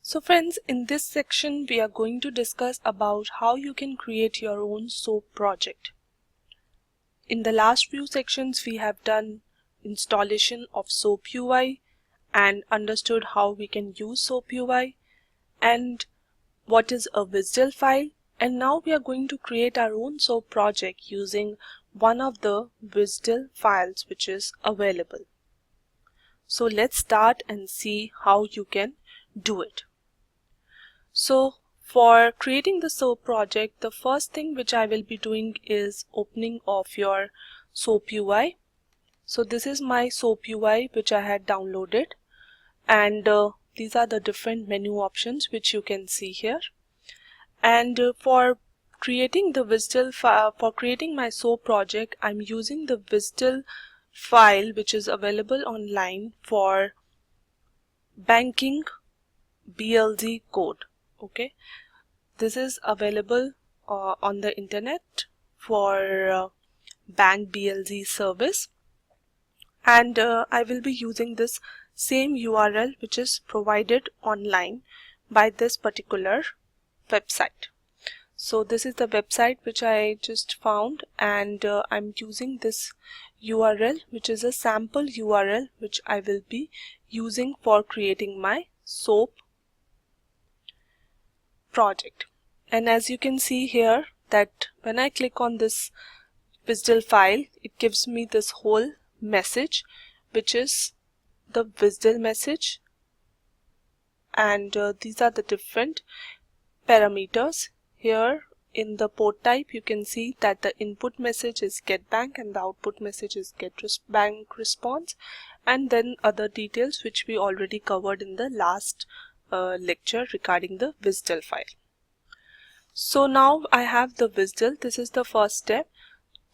So friends, in this section we are going to discuss about how you can create your own SOAP project. In the last few sections we have done installation of SOAP UI and understood how we can use SOAP UI and what is a WSDL file, and now we are going to create our own SOAP project using one of the WSDL files which is available. So let's start and see how you can do it. So for creating the SOAP project, the first thing which I will be doing is opening of your SOAP UI. So this is my SOAP UI which I had downloaded, and these are the different menu options which you can see here. And for creating the WSDL file, for creating my SOAP project, I'm using the WSDL file which is available online for banking BLZ code. Okay, this is available on the internet for bank BLZ service, and I will be using this same URL which is provided online by this particular website. So this is the website which I just found, and I'm using this URL which is a sample URL which I will be using for creating my SOAP project. And as you can see here that when I click on this WSDL file, it gives me this whole message which is the WSDL message, and these are the different parameters. Here in the port type you can see that the input message is getBank and the output message is getBank response, and then other details which we already covered in the last lecture regarding the WSDL file. So now I have the WSDL. This is the first step.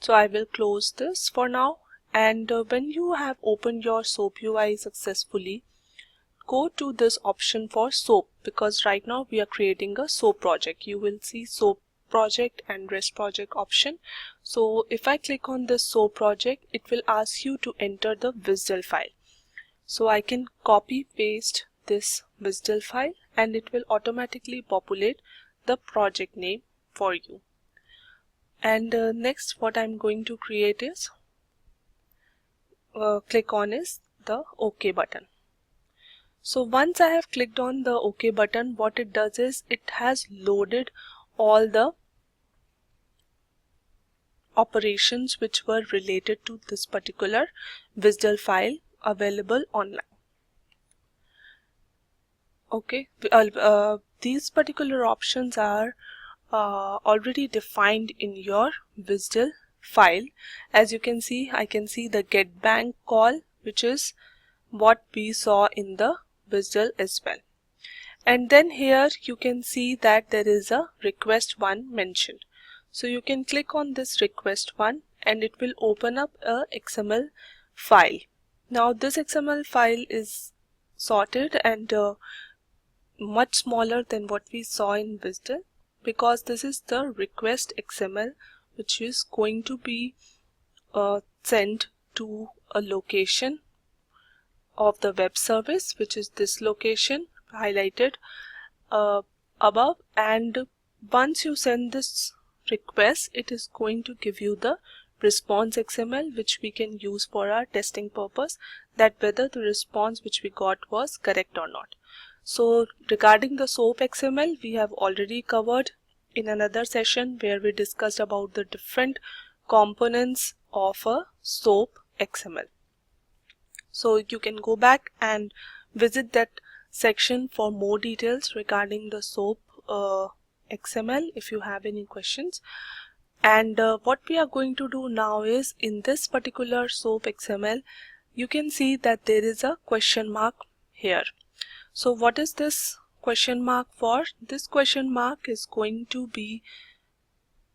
So I will close this for now, and when you have opened your SOAP UI successfully, go to this option for SOAP, because right now we are creating a SOAP project. You will see SOAP project and REST project option. So if I click on this SOAP project, it will ask you to enter the WSDL file. So I can copy paste this WSDL file and it will automatically populate the project name for you. And next what I'm going to create is click on is the OK button. So once I have clicked on the OK button, what it does is it has loaded all the operations which were related to this particular WSDL file available online. Okay, these particular options are already defined in your WSDL file. As you can see, I can see the getBank call, which is what we saw in the WSDL as well. And then here you can see that there is a request one mentioned. So you can click on this request one and it will open up a XML file. Now this XML file is sorted and much smaller than what we saw in WSDL, because this is the request XML which is going to be sent to a location of the web service, which is this location highlighted above, and once you send this request, it is going to give you the response XML which we can use for our testing purpose, that whether the response which we got was correct or not. So regarding the SOAP XML, we have already covered in another session where we discussed about the different components of a SOAP XML. So you can go back and visit that section for more details regarding the SOAP XML if you have any questions. And what we are going to do now is, in this particular SOAP XML, you can see that there is a question mark here. So what is this question mark for? This question mark is going to be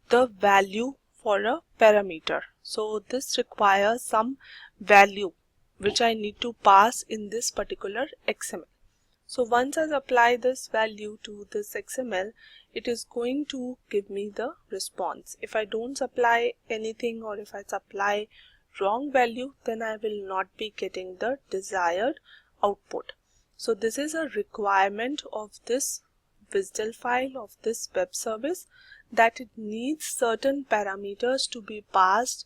the value for a parameter. So this requires some value which I need to pass in this particular XML. So once I apply this value to this XML, it is going to give me the response. If I don't supply anything, or if I supply wrong value, then I will not be getting the desired output. So this is a requirement of this WSDL file, of this web service, that it needs certain parameters to be passed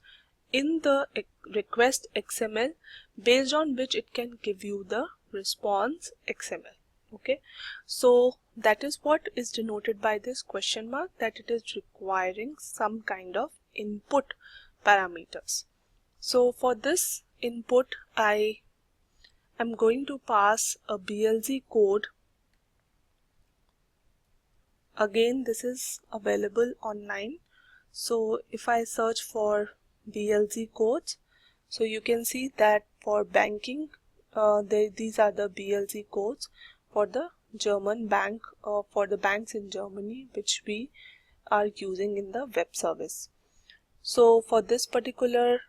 in the request XML, based on which it can give you the response XML. Okay, so that is what is denoted by this question mark, that it is requiring some kind of input parameters. So for this input, I am going to pass a BLZ code. Again, this is available online. So if I search for BLZ codes, so you can see that for banking, these are the BLZ codes for the German bank, for the banks in Germany, which we are using in the web service. So for this particular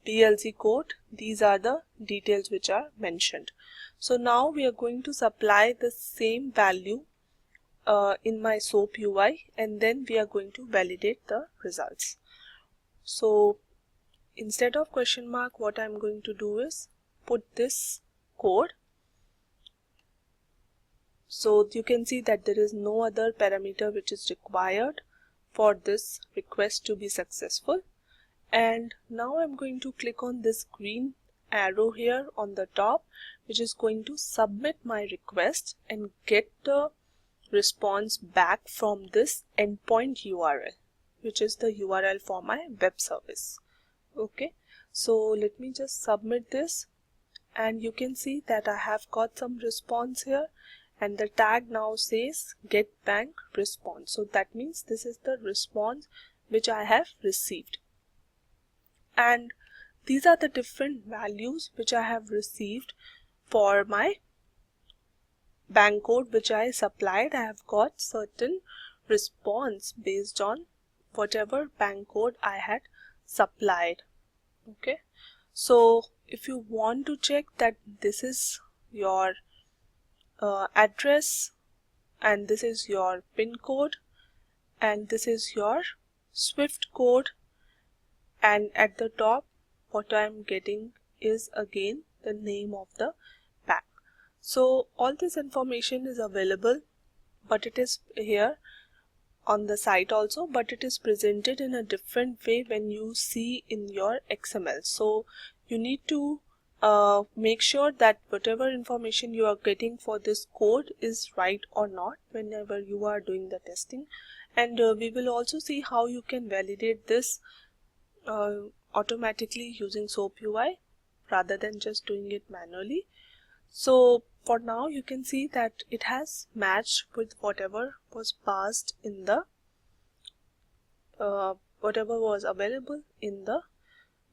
BLZ code, these are the details which are mentioned. So now we are going to supply the same value in my SOAP UI, and then we are going to validate the results. So instead of question mark, what I'm going to do is put this code. So you can see that there is no other parameter which is required for this request to be successful. And now I'm going to click on this green arrow here on the top, which is going to submit my request and get the response back from this endpoint URL, which is the URL for my web service. Okay, so let me just submit this, and you can see that I have got some response here, and the tag now says get bank response. So that means this is the response which I have received, and these are the different values which I have received for my bank code which I supplied. I have got certain response based on whatever bank code I had supplied. Okay, so if you want to check that this is your address, and this is your PIN code, and this is your SWIFT code, and at the top what I am getting is again the name of the bank. So all this information is available, but it is here on the site also, but it is presented in a different way when you see in your XML. So you need to make sure that whatever information you are getting for this code is right or not whenever you are doing the testing. And we will also see how you can validate this automatically using SOAP UI rather than just doing it manually. So for now you can see that it has matched with whatever was passed in the whatever was available in the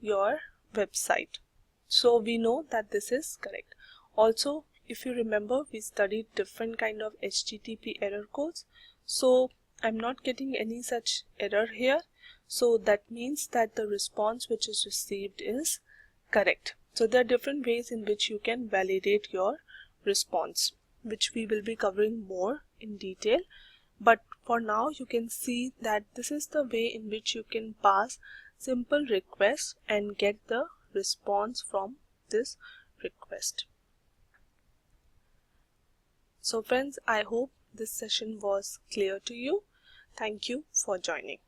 your website. So we know that this is correct. Also, if you remember, we studied different kind of HTTP error codes. So I'm not getting any such error here. So that means that the response which is received is correct. So there are different ways in which you can validate your response, which we will be covering more in detail. But for now you can see that this is the way in which you can pass simple requests and get the response from this request. So friends, I hope this session was clear to you. Thank you for joining.